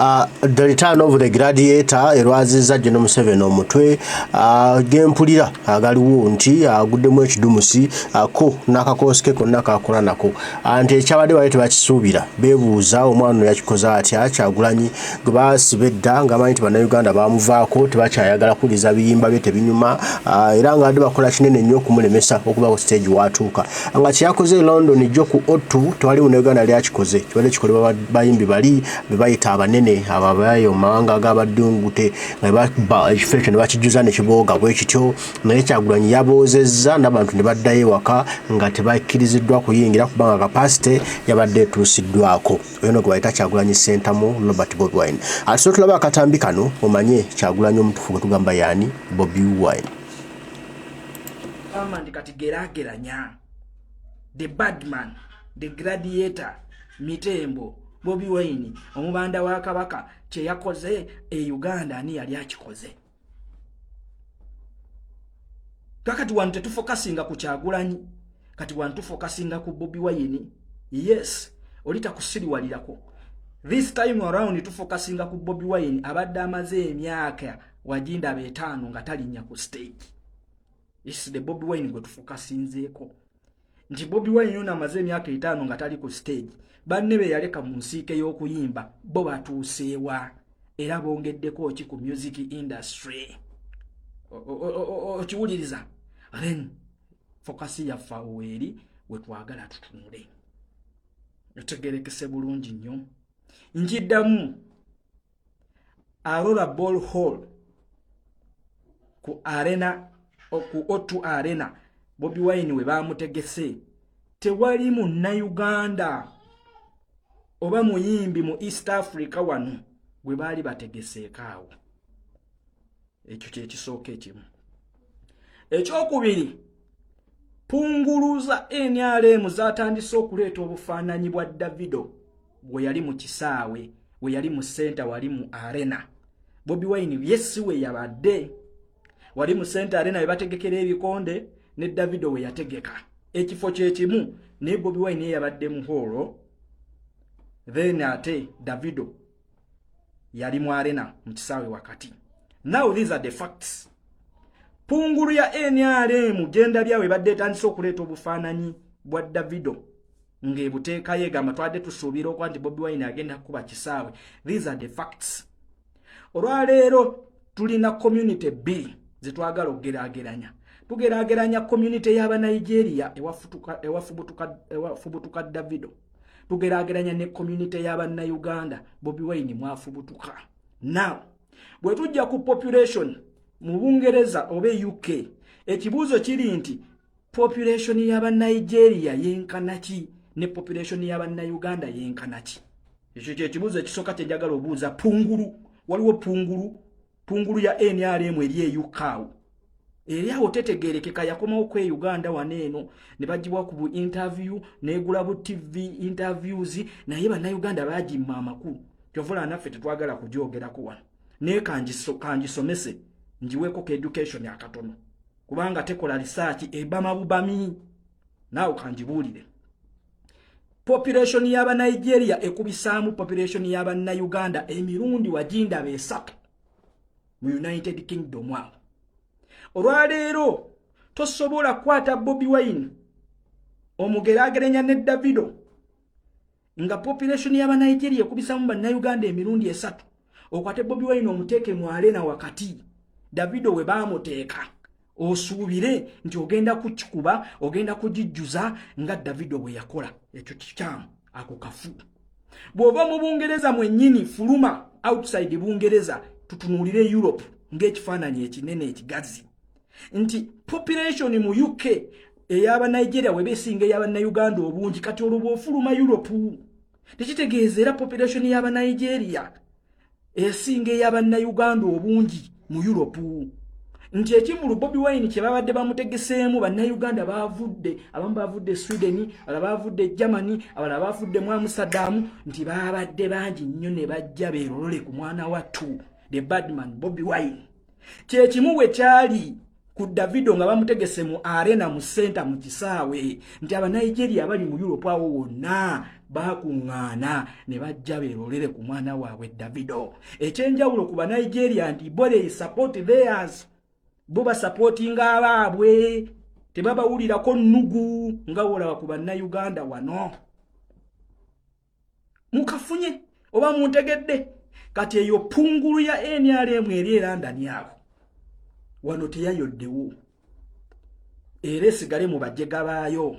The return of the gladiator erwazizza General Museveni omutwe gempulira agaliwo nti aguddemu ekidumusi ko n'akakoosi konna kakola nako anti ekyabadde bali tebakisuubira beebuuza omwana yakikoze atya Kyagulanyi gwe baasiba edda ng'amanyi nti bannayuganda baamuvaako tebakyayagala kuliza biyimba bye tebinyuma era ng'abadde bakola kinene nnyo okumulemesa okuba ku stage watuuka nga kyeyakoze e London jjo ku O2 tewali munnayuganda yali akikoze kibadde kikolebwa bayimbi bali be bayita abanene ababayo mawanga agabadungute nga ekifo ekyo ne bakijjuza ne kibooga bwe kityo naye Kyagulanyi yaboozezza n'abantu ne baddayo ewaka nga tebakkiriziddwa kuyingira kubanga kapasite yabadde etuusiddwako oyo no gwe bayita Kyagulanyi Ssentamu Robert Bobi Wine ate so tulaba akatambi kano omanye Kyagulanyi omutuufu gwe tugamba yaani Bobi Wine kati geraageranya the badman the gladiator Mitembo Bobi Wine omubanda wa Kabaka kye yakoze e Uganda ani yali akikoze kakati wantu tufokasinga ku Kyagulanyi kati wantu fokasinga ku Bobi Wine yes olita kusiriwalirako this time around tufokasinga ku Bobi Wine abadde amaze emyaka wajinda betano nga talinnya ku stage is the Bobi Wine gwe tufokasinzeeko nti Bobi Wine yona amaze emyaka 5 nga tali ku stage banne be yaleka mu nsiike y'okuyimba bo batuuseewa era bongeddeko ki ku music industry okiwuliriza then fokasi ya faweri we twagala tutunule otegerekese bulungi nnyo njiddamu Aurora Ball Hall ku arena ku O2 arena Bobi Wine we bamutegese tewali munnayuganda oba muyimbi mu East Africa wano gwe baali bategeseekaawo ekyo kye kisooka ekimu ekyokubiri punguluza NRM zatandise okuleeta obufaananyi bwa Davido bwe yali mu kisaawe we yali mu center wali mu arena Bobi Wine yesi we yabadde wali mu center arena we bategekera ebikonde ne Davido we yategeka ekifo kye kimu ne Bobi Wine yabadde mu holo then ate Davido yali mu arena mu kisaawe wakati now these are the facts pungulu ya NRM genda byawe badde tandise okuleeta obufaananyi bwa Davido ng'ebuteeka yegamba twadde tusuubira okwanti Bobi Wine agenda kuba kisaawe these are the facts olwaleero tulina community B zetwagala okugeraageranya tugeraageranya community y'aba Nigeria ewafubutuka Davido tugeraageranya ne community y'aba Uganda Bobi Wine mwafubutuka now bwe tujja ku population mu Bungereza oba UK ekibuuzo kiri nti population y'aba Nigeria yenkana ki ne population y'aba Uganda yenkana ki ekyo kye kibuuzo ekisooka kye njagala obuuza pungulu waliwo pungulu ya NRM eri e UK eri awo tetegerekeka yakomawo kwe Uganda waneeno ne bagibwa ku interview negula bu TV interviews naye bannayuganda bagimma amakulu kyovula naffe tetwagala kujoogerako wano ne kanjisomese njiweko ku education akatono kubanga tekola research ebama bubami naawe kanjibuulire population y'aba Nigeria ekubisaamu population y'aba Uganda emirundi wajinda besatu mu United Kingdom awo olwaleero tosobola kwata Bobi Wine omugeraageranya ne Davido nga population y'aba Nigeria ekubisaamu bannayuganda emirundi esatu okwate Bobi Wine omuteeke mu arena wakati Davido we baamuteeka osuubire nti ogenda kukikuba ogenda kugijjuza nga Davido bwe yakola ekyo kikyamu ako kafu bw'oba mu Bungereza mwennyini fuluma outside Bungereza tutunuulire Europe ng'ekifaananyi ekinene ekigazi nti population mu UK ey'aba Nigeria we beesinga ey'aba Uganda obungi kati olwo ofuluma Europe tekitegeeza era population y'aba Nigeria esinga ey'aba Uganda obungi mu Europe nti ekivulu Bobi Wine kye babadde bamutegeseemu bannayuganda bavudde abamu bavudde Sweden abalala bavudde Germany abalala bavudde mu Amsterdam nti babadde bangi nnyo ne bajja beerolole ku mwana wattu the badman Bobi Wine kye kimu bwe kyali ku Davido nga bamutegese mu arena mu center mu kisaawe nti aba Nigeria bali mu Europe awo wonna bakuŋŋaana ne bajja beerolere ku mwana waabwe Davido. Ekyenjawulo ku ba Nigeria nti bo they support theirs, bo basupportinga abaabwe tebabawulirako nnugu nga wolaba ku bannayuganda wano. Mukafunye oba muntegedde kati eyo pungulu ya NRM eri erandani awo wano teyayoddewo era esigale mu bajjega baayo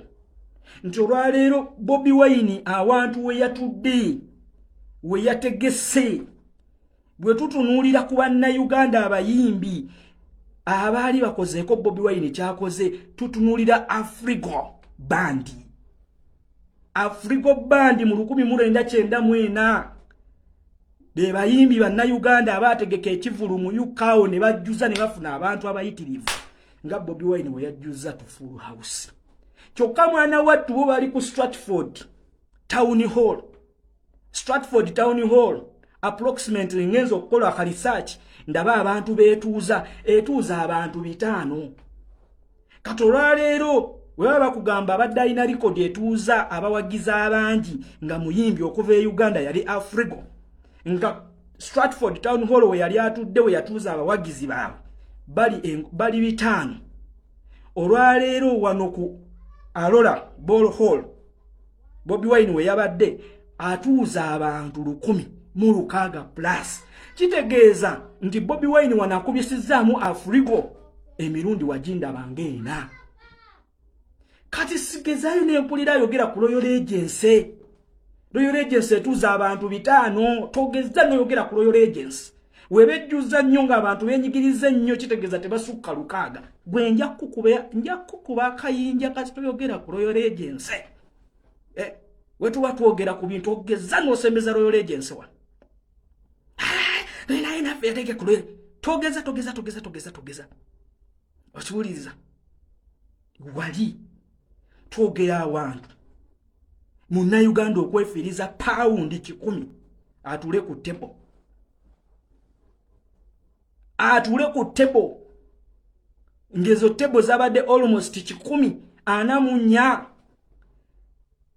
nti olwaleero Bobi Wine awantu we yatudde we yategese bwe tutunuulira ku bannayuganda abayimbi abaali bakozeeko Bobi Wine kyakoze tutunuulira Afrigo Band mu 1994 be bayimbi bannayuganda abategeka ekivulu mu UKAO ne bajjuza ne bafuna abantu abayitirivu nga Bobi Wine we yajjuza to Full House. Kyokka mwana wattu bo bali ku Stratford Town Hall approximately ngenzo okukola ka research ndaba abantu etuuza abantu 5. Katolwa leero wewe bakugamba abadde alina record etuuza abawagiza abangi nga muyimbi okuva e Uganda yali Afrigo nga Stratford Town Hall we yali atudde we yatuuza abawagizi baabwe bali 5. Olwaleero wano ku Alola Ball Hall Bobi Wine we yabadde atuuza abantu 1,600 plus. Kitegeeza nti Bobi Wine wanakubisizaamu Afrigo emirundi wajinda bangeena. Kati sigezayo nempulira yogera ku Royal Agency. Royal Agency etuuza abantu 5 togeza noyogera ku Royal Agency. Webejjuza nnyo nga abantu benyigirize nnyo kitegeeza tebasukka 600. Gwe nja kukuba akayinja kati toyogera ku Royal Agency. Wetu twogera ku bintu ogeza n'osembeza Royal Agency wa. Nina feteke ku togeza. Okiwuliriza. Wali twogera awantu Munnayuganda okwefiriza paundi 10 atule ku tebo ngezo tebo zabadde almost 10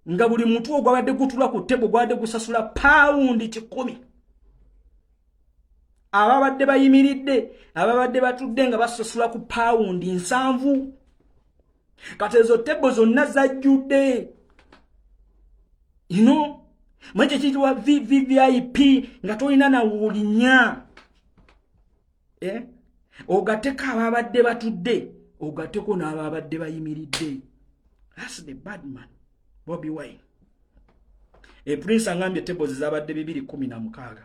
nga buli muntu ogwabadde gutula ku tebo gwadde gusasula paundi 10. Ababadde bayimiridde ababadde batudde nga basasula ku paundi 7. Kati ezo tebo zonna zajjudde. Manje kitwa VIP nga tolina na wulinya. Ogateka ababadde batudde, ogateko n'ababadde bayimiridde. That's the bad man, Bobi Wine. Prince angambye tebo zizabadde 216.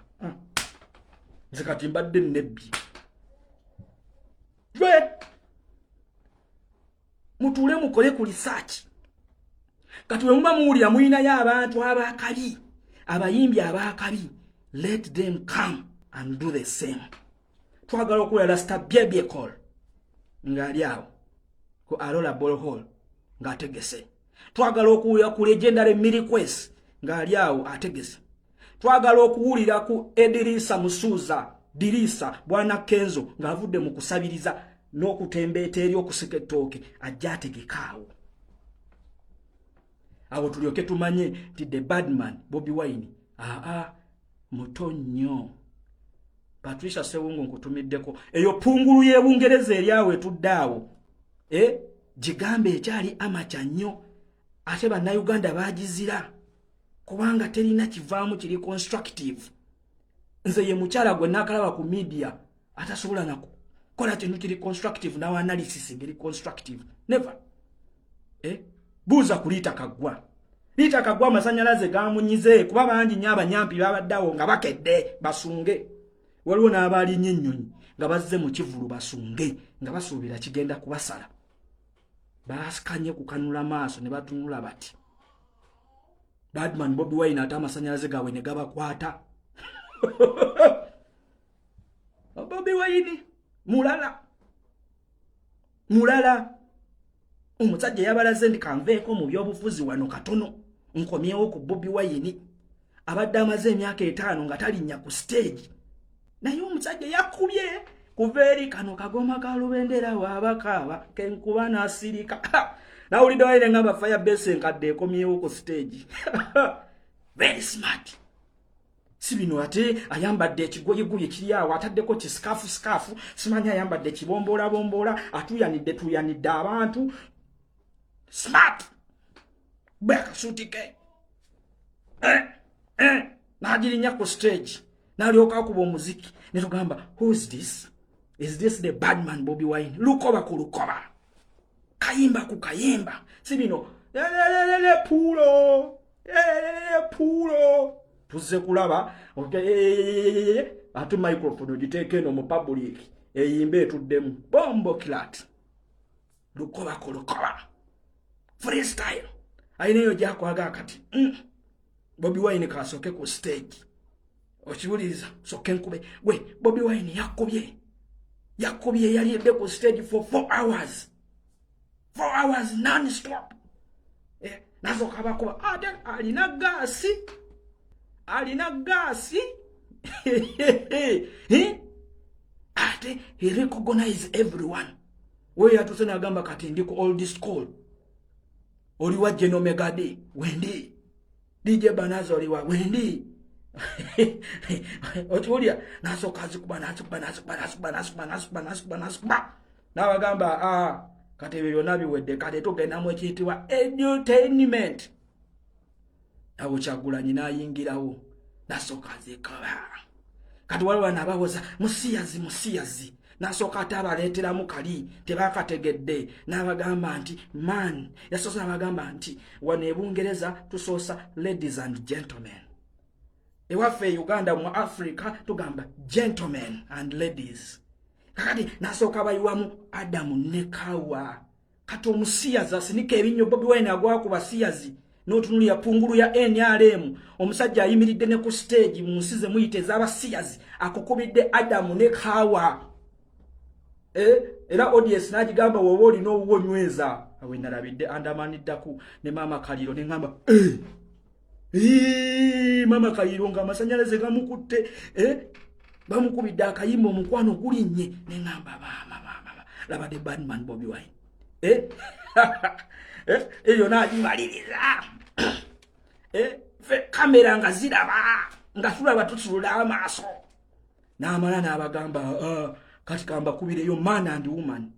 Nze kati mbadde nnebbi. Mutule mukole ku research. Kati we muba muwulira muyina y'abantu abakabi, abayimbi abakabi, let them come and do the same. Twagala okulala Rasta Baby Call ngali awo ku Alola Ball Hall ng'ategese. Twagala okuwulira ku Legendary Miraquest ngali awo ategese. Twagala okuwulira ku Edirisa Musuza Dirisa Bwana Kenzo ng'avudde mu kusabiriza n'okutembeeta eri okuseketooke ajja ategekaawo. Awo tulyoke tumanye nti the bad man Bobi Wine muto nnyo. Patricia Sewungu nkutumiddeko eyo pungulu y'Ebungereza eryawe tuddaawo gigambe ekyali amacha nnyo ate bannayuganda bagizira kubanga terina kivaamu kiri constructive. Nze ye mukyala gwe nakalaba ku media atasobola nako kola kintu kiri constructive na analysis ngiri constructive never. Buuza kulita kagwa. Lita kagwa amasanyalaze gamunyize kuba bangi nnyo abanyampi babaddawo nga bakedde basunge. Waliwo n'abaali nnyo ennyonyi nga bazze mu kivulu basunge nga basuubira kigenda kubasala. Baasikanye kukanula maaso ne batunula bati. Badman Bobi Wine ate amasanyalaze gawe ne gabakwata. Bobi Wine mulala. Omusajja yabalaze ndi kanveeko mu byobufuzi wano katono nkomyewo ku Bobi Wine abadde amaze emyaka 5 nga talinnya ku stage naye omusajja yakubye kuveri kano kagoma kalubendera wabakaba kenkuba nasirika na ulido waine ngamba fire base nkadde ekomyewo ku stage very smart sibino ate ayambadde ekigoyegoye kiri awo ataddeko kisikafu simanya ayambadde ekibombola tuyanidde abantu smart bakasutike najirinya ku stage nalyoka akuba omuziki netugamba who is this? Is this the bad man Bobi Wine? Lukoba ku lukoba kayimba ku kayimba sibino pulo tuze kulaba ate microphone ogiteeke eno mu public eyimbe etuddemu bombo clat lukoba ku lukoba freestyle ayineyo gyakwaga kati Bobi Wine kasoke ku stage okiwuliriza soke nkube we Bobi Wine yakubye yali edde ku stage for 4 hours non-stop nazo kabakuba ate alina gasi ate he recognize everyone we yatusena agamba kati ndiko old school oliwa Geno Megade wendi DJ Banazo oliwa wendi otulia naso kazi kuba nabagamba kati ebyo nabiwedde kati tugendamu ekiyitibwa edutainment abo Kyagulanyi nayingirawo nasoka zikaba kati waliwo nabawoza musiyazi nasoka ate abaleeteramu kali tebakategedde n'abagamba nti man yasosa abagamba nti wano e Bungereza tusoosa ladies and gentlemen ewaffe Uganda mu Africa tugamba gentlemen and ladies kakati nasoka bayiwamu Adamu ne Kawa kati omusiyazi asinika ebinnyo Bobi Wine agwa ku basiyazi n'otunuli ya pungulu ya NRM omusajja ayimiridde ne ku stage mu nsize muyite z'abasiyazi akukubidde Adamu ne Kawa era audience najigamba wowe oli n'owuwo nyweza awe nalabidde andamaniddako ne Mama Kaliro ne ngamba Mama Kaliro nga amasanyalaze gamukutte bamukubidde akayimba omukwano gulinnye ne ngamba mama laba the bad man Bobi Wine eyo nagimaliriza kamera nga ziraba nga tulaba tutulula amaaso n'amala n'abagamba kati kamba kubireyo man and woman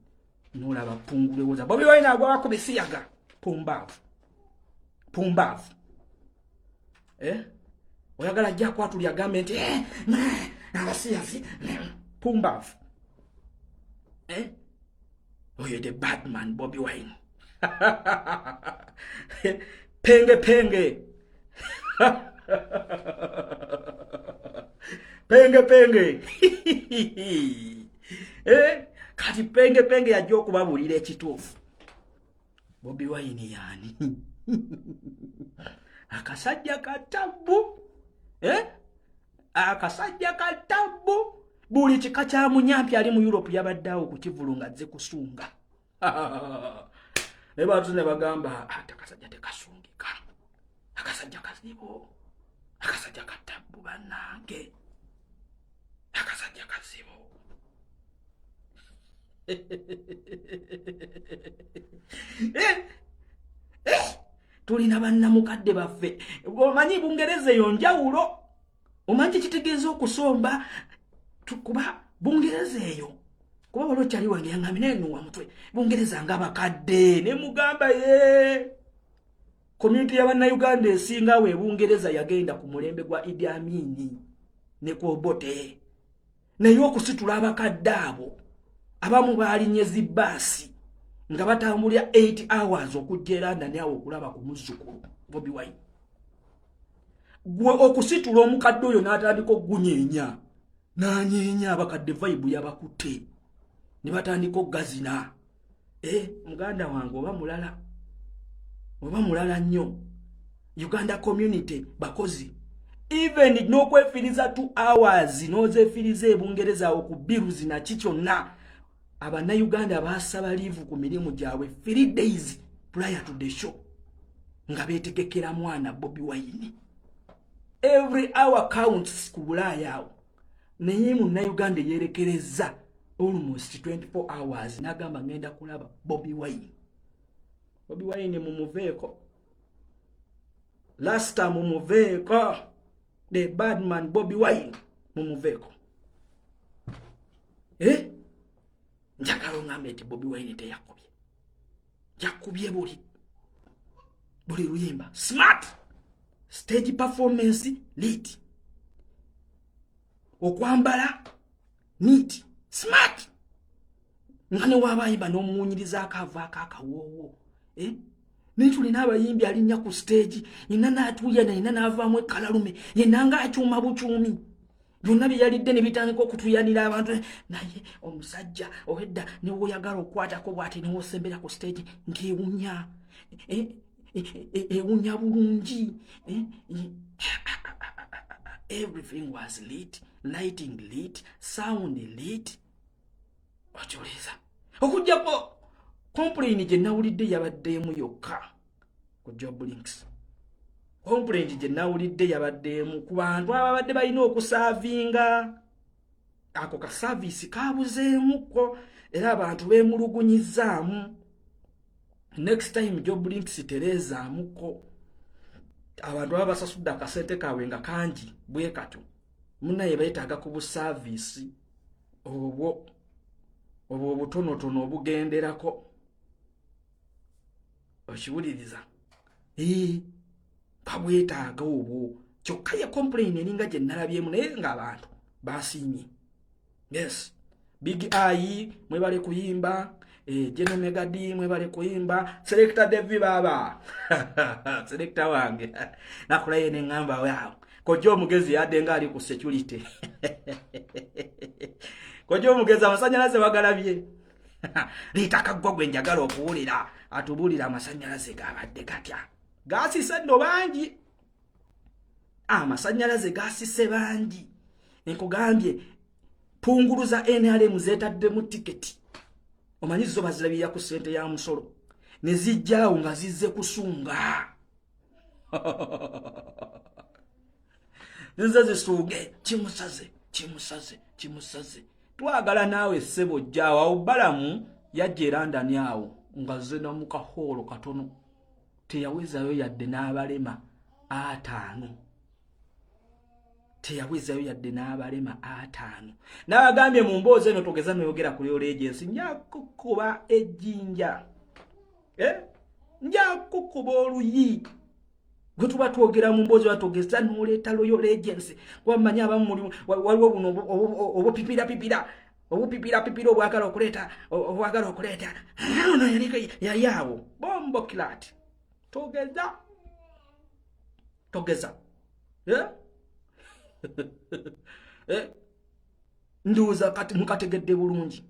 nolaba pungulewoza Bobi Wine agwa kubisiyaga pumbavu oyagala jja kwatuli agambe nti abasiyazi pumbavu oyo the bad man Bobi Wine penge kati penge yajja okubabulira ekituufu Bobi Wine yani akasajja katabu buli kika kya munyampi ali mu Europe yabaddawo ku kivulunga azze kusunga ne bantu ne bagamba akasajja tekasungika akasajja kazibo akasajja katabu banange akasajja kazibo tulina bannamukadde baffe omanyi Bungereza eyo njawulo omanyi kitegeeza okusomba kuba Bungereza eyo kuba waliwo kyali wange yangambi nenuwa mutwe Bungereza nga bakadde ne mugamba community y'Abannayuganda esinga we Bungereza yagenda ku mulembe gwa Idi Amin ne ku Obote naye okusitula abakadde abo abamu balinye zibaasi nga batambulya 8 hours okujja London awo okulaba ku muzzukulu Bobi Wine gwe okusitula omukadde oyo n'atandika ogunyeenya n'anyeenya abakadde vibe yabakutte ne batandika okugazina muganda wange oba mulala nnyo Uganda community bakozi even n'okwefiriza 2 hours n'ozeefiriza e Bungereza okubiruzi na kikyonna Abannayuganda basaba live ku mirimu gyabwe 3 days prior to the show nga beetegekera mwana Bobi Wine. Every hour counts ku Bulaaya awo. Naye Munnayuganda yerekereza almost 24 hours nagamba ngenda kulaba Bobi Wine. Bobi Wine mumuveeko. Last time mumuveeko. The bad man Bobi Wine mumuveeko. Njagala ngambe eti Bobi Wine teyakubye. Yakubye buli luyimba. Smart. Stage performance lit. Okwambala neat. Smart. Ngane wabayimba n'omunyiriza akava akawowo. Nitulina abayimbi alinya ku stage ina natuya na ina navaamu ekalalume yenanga akyuma bukyumi. Byonna byalidde ne bitandika okutuyanira abantu naye omusajja owedda ne woyagala okwatako bw'ati ne wosembera ku stage ng'ewunya. Ewunya bulungi. Everything was lit. Lighting lit. Sound lit. Okyoleza. Okujjako complain gye nawulidde yabaddeemu yokka ku Job Links. Complain gye nawulidde yabaddeemu ku bantu ababadde balina okusaavinga. Ako ka service kaabuzeemuko era abantu beemulugunyizaamu. Next time Job Links terezaamuko. Abantu abasasudde akasente kaabwe nga kangi bwe kato. Munnaye beetaaga ku busaavisi obwo obutonotono obugenderako. Okiwuliriza? Kabwetaaga obwo. Kyokka ye complain eringa gye nalabyemu naye ng'abantu basiimye. Yes. Big Eye mwebale kuyimba. General Megadi mwebale kuyimba. Selector Devi baba. Selector wange. Nakulaye ne ngamba wao. Kojo omugezi yadde nga ali ku security. Kojo omugezi amasanyalaze bagalabye. Litaka gwagwe njagala okuwulira. Atubulira amasanyalaze gabadde katya. Gasise nno bangi. Amasanyalaze gasise bangi. Nkugambye punguluza NRM zetadde mu tiketi. Omanyizo bazirabira ku sente ya musolo. Ne zijjaawo nga zizze kusunga. Zizaze suge kimusaze. Twagala naawe sebo jjawa obalamu yajje London awo nga zena mu kaholo katono. Teyawezayo yadde n'abalema 5. N'abagambye mu mboozi eno togeza noyogera ku Royal Agency njakukuba ejjinja. Njakukuba oluyi. Gwe tuba twogera mu mboozi batogeza n'oleeta Royal Agency. Wamanya abamu waliwo buno obupipira obwagala okuleeta. Ono yaliawo bombo kilati. Togeza. Nduuza kati mukategedde bulungi.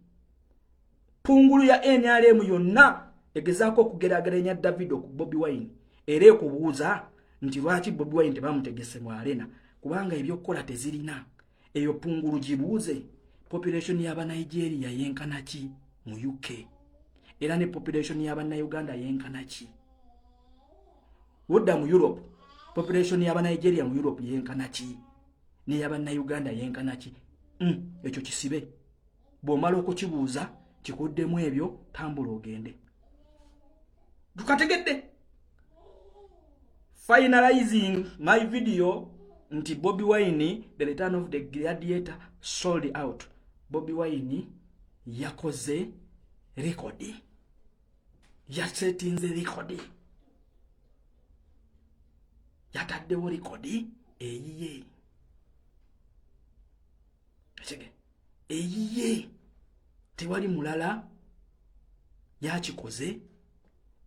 Pungulu ya NRM yonna egezaako okugeraageranya Davido ku Bobi Wine era ekubuuza nti lwaki Bobi Wine tebamutegese mu arena kubanga ebyokukola tezirina. Eyo pungulu gibuuze population y'aba Nigeria yenkana ki mu UK era ne population y'aba Uganda yenkana ki. Wodda mu Europe population y'aba Nigeria mu Europe yenkana ki ne y'aba Uganda yenkana ki. Ekyo kisibe. Bw'omala okukibuuza kikuddemu ebyo tambula ogende. Tukategedde. Finalizing my video nti Bobi Wine the return of the gladiator sold out. Bobi Wine yakoze rekodi. Yasetinze rekodi. Yataddewo rekodi eyiye. Eyiye. Tewali mulala yakikoze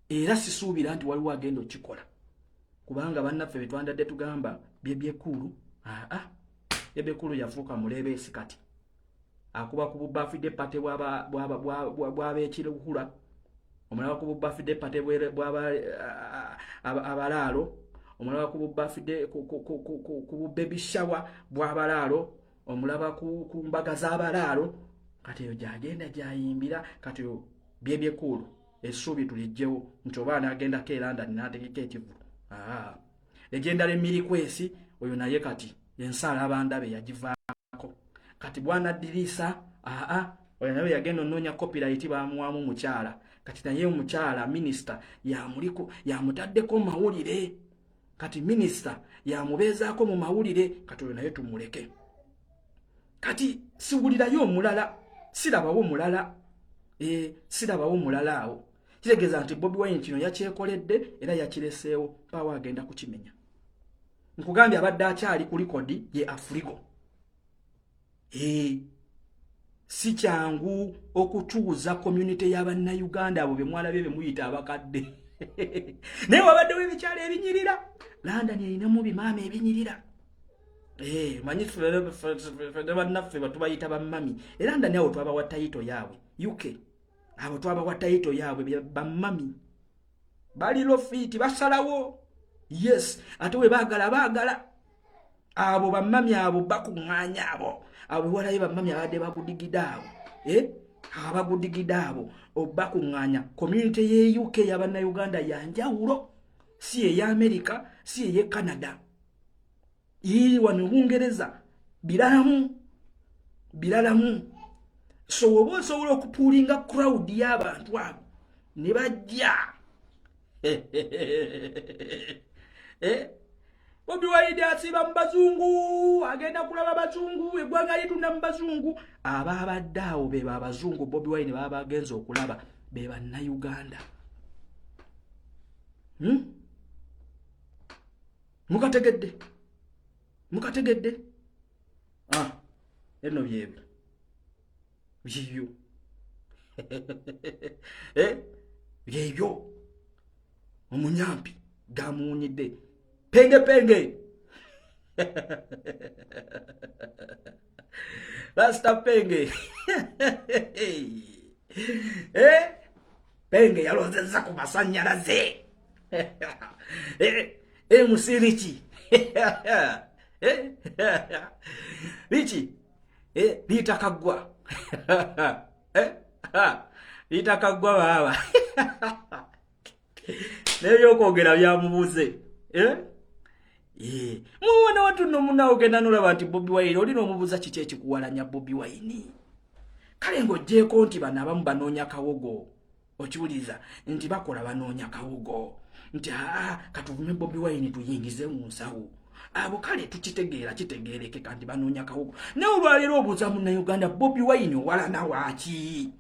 era sisuubira nti waliwo agenda okikola. Kubanga bannaffe betwandadde tugamba byebyekulu. Byebyekulu yafuuka mulebeesi kati. Akuba ku birthday party bw'abekiruhura. Omulaba ku birthday party bw'abalaalo. Omulaba ku birthday ku baby shower bw'abalaalo. Omulaba ku mbaga z'abalaalo. Kati yo gyagenda gyayimbira kati yo byebyekulu. Essuubi tulijjewo nti oba anagendako e London n'ategeka ekivulu. Legenda Mirikwesi oyo naye kati ensala abandabe yagivaako. Kati bwana Dirisa oyo nawe yagenda onoonya copyright bamuwamu mukyala kati naye mukyala minister yamutaddeko mawulire kati minister yamubeezaako mu mawulire kati oyo naye tumuleke kati siwulirayo omulala sirabawo mulala sirabawo mulala awo kitegeeza nti Bobi Wine kino yakyekoledde era yakireseewo paawo agenda kukimenya nkugambye abadde akyali ku likodi ye Afrigo si kyangu okutuuza community y'Abannayuganda abo be mwalabye be muyita abakadde naye wabaddewo ebikyalo ebinyirira London erinamu bimaama ebinyirira manyi ffe bannaffe batubayita bammami era London awo twabawa tayito yaabwe UK abo twabawa tayito yaabwe bammami bali lofiti basalawo yes ate we baagala abo bammami abo bakuŋŋaanya abo walayo bammami abadde bagudigida abo abagudigida abo obakuŋŋaanya community ye UK y'Abannayuganda yanjawulo si ey'Amerika si ey'e Canada iri wano Bungereza biralamu so woba osobola okupuulinga crowd y'abantu abo ne bajja Bobi Wine asiba mu bazungu agenda kulaba bazungu eggwanga litunda mu bazungu ababadde awo be babazungu Bobi Wine baba bagenza okulaba be Bannayuganda mukategedde eno byebyo byebyo omunyampi gamuwunyidde penge Rasta penge penge yalozeza ku masanyalaze musirichi Richi litakagwa litakagwa baba neyo kwogera byamubuze muwona watu nomuna ogenda nolaba nti Bobi Wine olina omubuza kiki ekikuwalanya Bobi Wine kale ng'oggyeko nti bano abamu banoonya kawogo okiwuliza nti bakola banoonya kawogo nti katuvume Bobi Wine tuyingize mu nsawo abo kale tukitegeera kitegeereke kandi banoonya kawogo naye olwaleero obuuza Munnayuganda Bobi Wine owalana waaki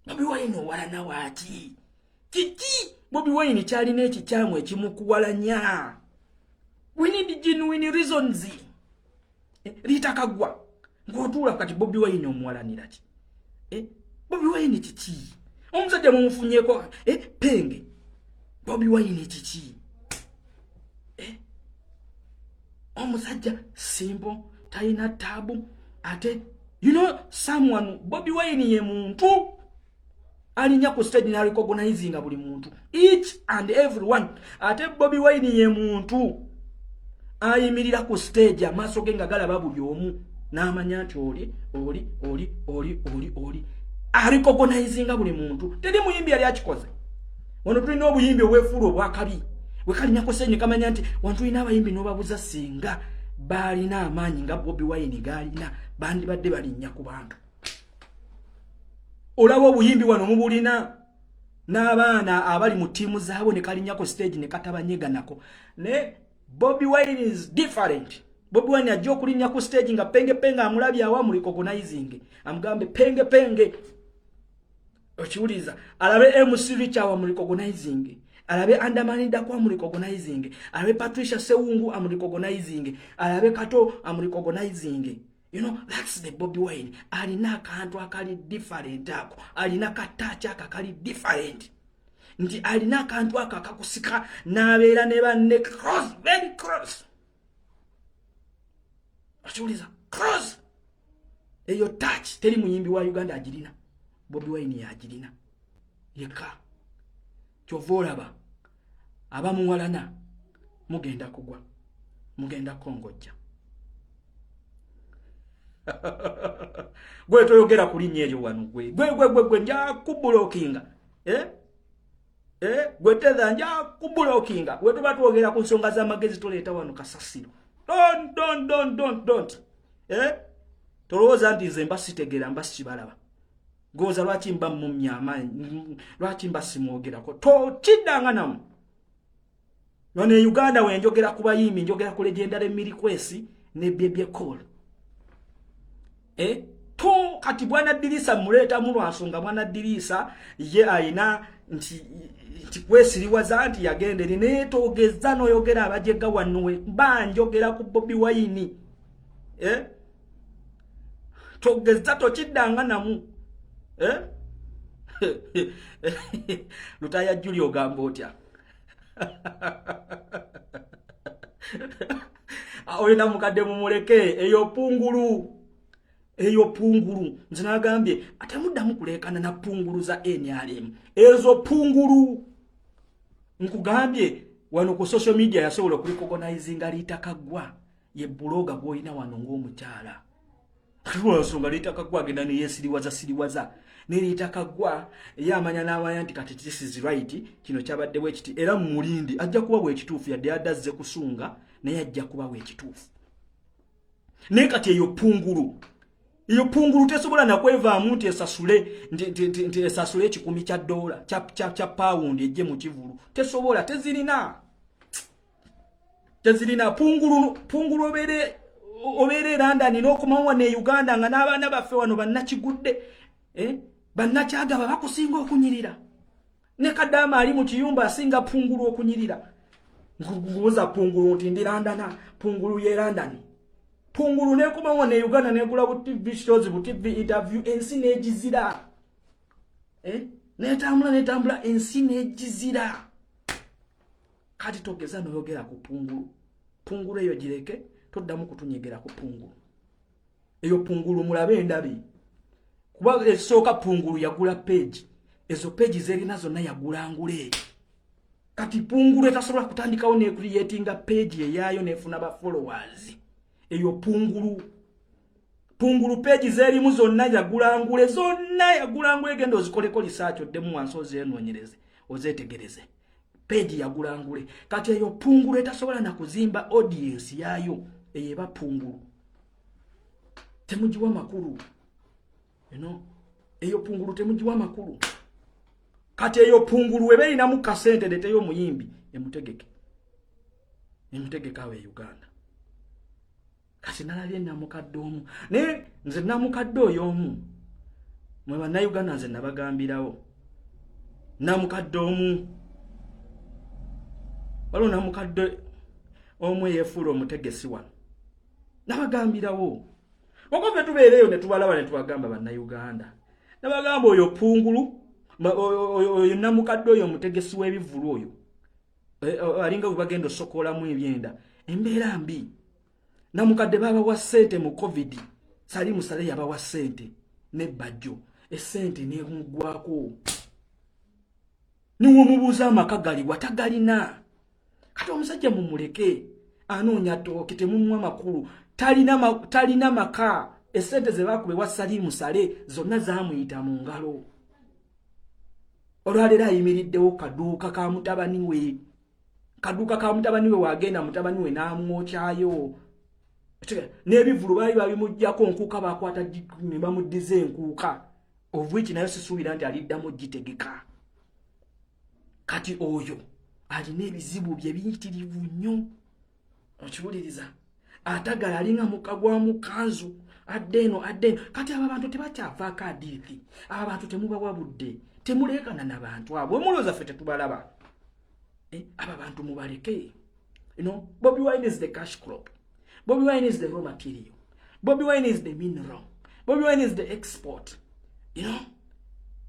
Bobi Wine owalana waaki kiki Bobi Wine kyalina ekikyamu ekimukuwalanya we need genuine reasons litakagwa ng'otuula kati Bobi Wine omuwalanira ki Bobi Wine kiki omusajja mumufunyeeko penge Bobi Wine kiki omusajja simple talina tabu ate you know someone Bobi Wine ye muntu alinya ku stage na recognizing buli muntu each and everyone ate Bobi Wine ye muntu ayimirira ku stage amaso ge nga galaba buli omu n'amanya nti oli recognizing buli muntu tedi muyimbi yali akikoze wano tulina obuyimbi obwefuula obwakabi wekalinya ku stage kamanya nti wantu ina abayimbi n'obabuza singa balina amaanyi nga Bobi Wine galina bandi badde balinnya ku bantu olaba obuyimbi wano mubulina n'abaana abali mu tiimu zaabo ne kalinya ku stage ne katabanyega nako ne Bobi Wine is different Bobi Wine ajja okulinnya ku stage nga penge amulabye awa mu recognizing amugambe penge okiwuliza alabe MC Richard mu recognizing alabe Andamanida kwa mu recognizing alabe Patricia Sewungu am recognizing alabe Kato am recognizing you know that's the Bobi Wine alina kantu akali different ako alina katacha akali different nti alina kantu akakusika nabeera ne banne cross very cross achuliza cross eyo touch teri muyimbi wa Uganda agirina Bobi Wine yagirina yeka kyovolaba abamuwalana mugenda kugwa mugenda kongojja gwe toyogera kulinnya eryo wano gwe nja kubulokinga gwe teza nja kubulokinga gwe tuba twogera ku nsonga z'amagezi toleeta wano kasasiro don't tolowooza nti nze mba sitegera mba sikibalaba goza lwaki mba mumyama lwaki mba simwogerako tokiddanga namu none Uganda wenjogera ku bayimbi njogera ku legendary Mirikwesi ne Bebe Call to kati bwana Dirisa muleta mu lwansonga bwana Dirisa ye aina nti kwesiriwaza nti yagende ne togeza no yogera abajega wanwe banjogera ku Bobi Wine togeza tokiddanga namu Lutaya Julio Gambotya Oyina mukadde mumuleke eyo pungulu nzinagambye ate muddamu kulekana na pungulu za NRM ezo pungulu nkugambye wano ku social media yasobola kulicognizinga litakagwa ye bloga gwoyina wano ng'omukyala nsonga litakagwa agenda ne siriwaza nelitakagwa yamanya n'awaya nti kati this is right kino kyabadde wekiti era mulindi ajja kuba wekituufu yadde adazze kusunga naye ajja kuba wekituufu naye kati eyo pungulu tesobola nakwevaamu nti esasule nti esasule $10 kya pound ejje mu kivulu tesobola tezirina pungulu obere London n'okumawa ne Uganda nga n'abaana baffe wano bannakigudde bannakyagaba bakusinga okunyirira ne Kadama ali mu kiyumba asinga pungulu okunyirira ngubuza pungulu nti ndi London pungulu ye London pungulu n'ekumawa ne Uganda n'egula bu TV shows bu TV interview ensi n'egizira n'etambula ensi n'egizira kati togeza noyogera ku pungulu eyo gireke toddamu kutunyegera ku pungulu eyo pungulu mulabe endabi kuba esooka pungulu yagula page ezo page zerina zonna yagula ngule kati pungulu etasobola kutandikawo ne creatinga page eyayo nefuna ba followers eyo pungulu page zerimu zonna yagula ngule gendo zikoleko research oddemu wansi ozenoonyereze ozetegereze page yagula ngule kati eyo pungulu etasobola na kuzimba audience yayo eyeba pungulu temujiwa makulu eyo pungulu temujiwa makulu kati eyo pungulu webeina mu kasente leteyo muyimbi emutegeke awe Uganda kati nalabye namukadde omu ne nze namukadde oyo omu mwe bannayuganda nze nabagambirawo namukadde omu waliwo namukadde omu yefuula omutegesi wano nabagambirawo okove tubeereyo ne tubalaba ne tubagamba bannayuganda nabagamba oyo pungulu oyo namukadde oyo omutegesi w'ebivulu oyo alinga we bagenda osokolamu ebyenda embeera mbi namukadde babawa ssente mu covid sali musale yabawa ssente ne bajjo essente nemugwako niwo mubuuza amaka gali watagalina kati omusajja mumuleke anoonya tooke temumwa makulu talina maka essente ze bakubewa sali musale zonna zamuyita mu ngalo olwaleero ayimiriddewo kaduuka ka mutabani we wagenda mutabani we n'amwokyayo n'ebivulu baali babimuggyako nkuuka bakwata ne bamuddiza enkuuka obwiki nayo sisuubira nti aliddamu gitegeka kati oyo alina ebizibu bye biyitirivu nnyo okiwuliriza atagala alinga mukagwa mu kanzu adde eno kati abo abantu tebakyafaako adiithi abo abantu temubawa budde temuleekana n'abantu abo mulowooza ffe tetubalaba abo abantu mubaleke Bobi Wine is the cash crop. Bobi Wine is the raw material. Bobi Wine is the mineral. Bobi Wine is the export.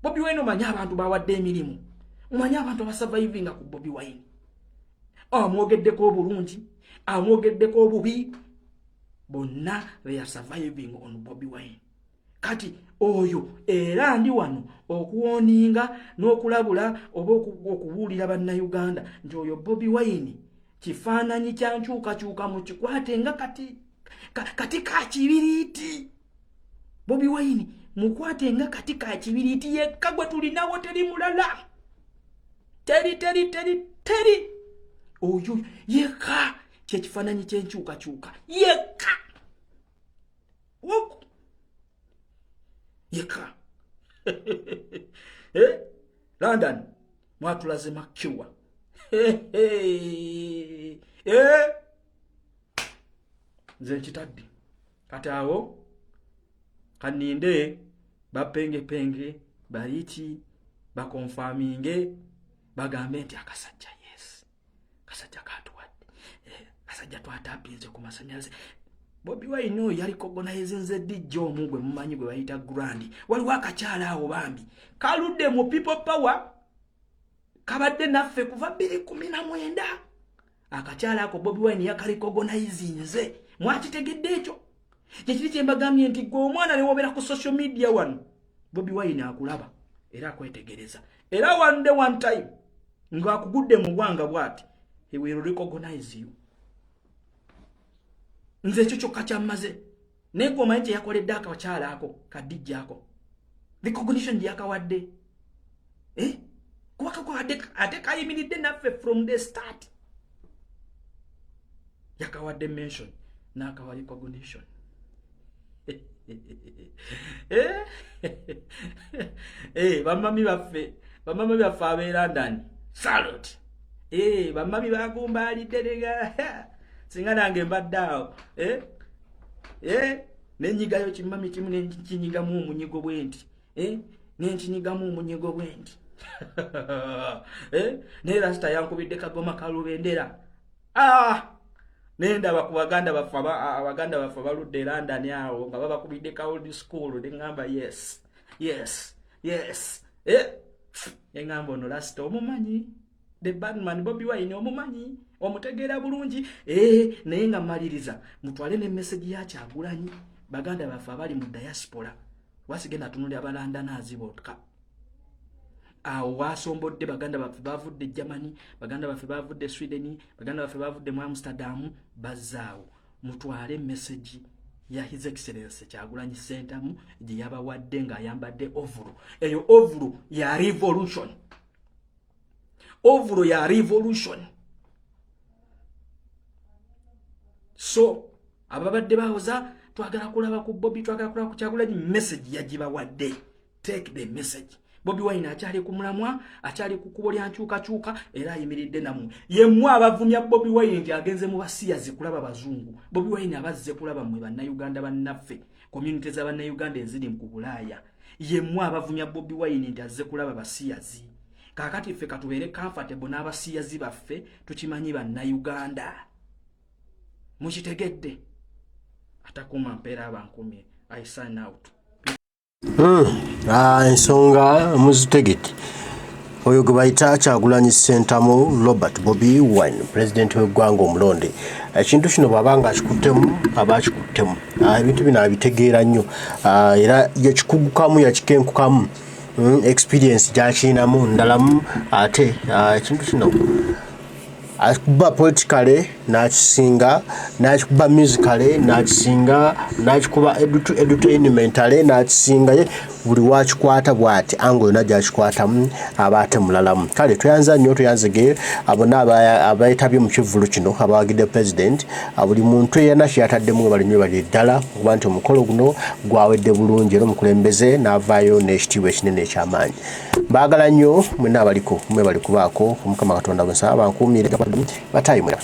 Bobi Wine omanya abantu bawadde emirimu. Omanya abantu abasurvivinga ku Bobi Wine. Amwogeddeko obulungi, amwogeddeko obubi. Bonna they are surviving on Bobi Wine. Kati oyo era ndi wano okuwoninga n'okulabula oba okubuulira bannayuganda nti oyo Bobi Wine kifaananyi kya nkyukakyuka mu kikwate nga kati ka kibiriiti. Bobi Wine mukwate nga kati ka kibiriiti yekka gwe tulinawo teri mulala. Teri. Oyo yekka kyekifaananyi ky'enkyukakyuka yekka. yeka London mwatulaze makiwa nze nkitadde kati awo kaninde bapenge bayiti bakonfaminge bagambe nti akasajja yes kasajja katuwadde kasajja twatapinze ku masannyalaze Bobi Wine oyo yali cognize DJ omugwe mumanyi gwe bayita Grand waliwo akakyala awo bambi kaludde mu people power kabadde naffe kuva 2019 akakyala ako Bobi Wine yakali cognize mwakitegedde ekyo kyekiri kyembagambye nti gwe omwana ne wobera ku social media wano Bobi Wine akulaba era akwetegereza era one day one time nga akugudde mu bwanga bwati he will recognize you nze ekyo kyokka kyammaze negoma nti yakoledde akakyala ako kadijja ako recognition yakawadde kuba kakowadde ate kayimiridde naffe from the start yakawadde mention n'akawa recognition bamami baffe ab'e London salute bamami bagumbalidde nega singa nange mbadde awo nenyigayo kimami kimu nenkinyigamu omunyigo bwenti nenkinyigamu omunyigo bwenti ne rasta yankubidde kagoma kalubendera nenda bakubaganda baffe baludde London awo nga babakubidde ka old school nengamba yes engamba ono rasta omumanyi the badman Bobi Wine omumanyi omutegeera bulungi naye nga maliriza mutwale ne message ya Kyagulanyi baganda baffe abali mu diaspora wasigenda tunuli abalandana azibotka awo wasombodde baganda baffe bavudde Germany baganda baffe bavudde Sweden baganda baffe bavudde mu Amsterdam bazaawo mutwale message ya His Excellency Kyagulanyi Sentamu gye yabawadde nga ayambadde ovulu eyo ovulu ya revolution so ababadde bawoza twagala kulaba ku Bobi twagala kulaba ku Kyagulanyi message yagibawadde take the message Bobi Wine akyali ku mulamwa akyali ku kubo lya nkyukakyuka era ayimiridde namu yemmwe abavumya Bobi Wine nti agenze mu basiyazi kulaba bazungu Bobi Wine abazze kulaba mmwe bannayuganda bannaffe community z'abannayuganda eziri mu Bulaaya yemmwe abavumya Bobi Wine nti azze kulaba basiyazi kakati ffe katubeere comfortable n'abasiyazi baffe tukimanyi bannayuganda mukitegedde atakuma mpeera abankumye I sign out. Ensonga muzitegeti oyo gwe bayita Kyagulanyi Sentamu Robert Bobi Wine president w'eggwanga omulonde ekintu kino bw'abanga akikuttemu aba akikuttemu ebintu bino abitegeera nnyo era yakikugukamu yakikenkukamu experience gyakirinamu ndalamu ate ekintu kino akikuba politically n'akisinga n'akikuba musically n'akisinga n'akikuba edutainmentally n'akisinga ye buli wakikwata bw'ati ango yonna gyakikwatamu aba ate mulalamu kale tuyanza nnyo tuyanzege abona abayetabye mu kivulu kino abawagidde president buli muntu yenna kyeyataddemu bali nnyo bali ddala kuba nti omukolo guno gwawedde bulungi era omukulembeze n'avaayo n'ekitiibwa ekinene eky'amaanyi baagala nnyo mwenna abaliko mwe bali kubaako omukama katonda bwe nsaba bankuumire batayimura